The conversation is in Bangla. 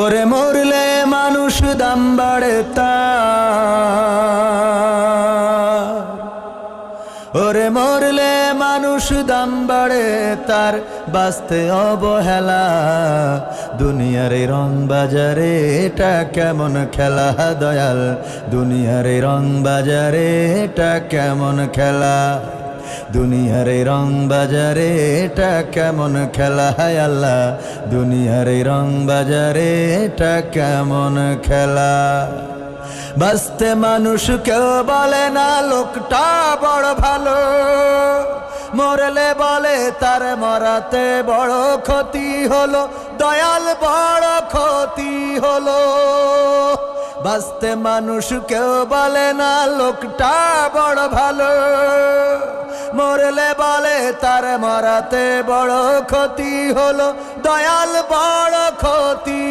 ওরে মরলে মানুষ দাম বাড়ে তার, ওরে মরলে মানুষ দাম বাড়ে তার, বাঁচতে অবহেলা। দুনিয়ার এই রং বাজারে এটা কেমন খেলা দয়াল, দুনিয়ার এই রং বাজারে এটা কেমন খেলা, দুনিয়ার এই রং বাজারে এটা কেমন খেলা। হায় আল্লাহ, দুনিয়ার এই রং বাজারে এটা কেমন খেলা। বাঁচতে মানুষ কেউ বলে না লোকটা বড় ভালো, মরলে বলে তার মরাতে বড় ক্ষতি হলো, দয়াল বড় ক্ষতি হলো। বাঁচতে মানুষ কেউ বলে না লোকটা বড় ভালো, মরলে বলে তার মরাতে বড় ক্ষতি হলো, দয়াল বড় ক্ষতি।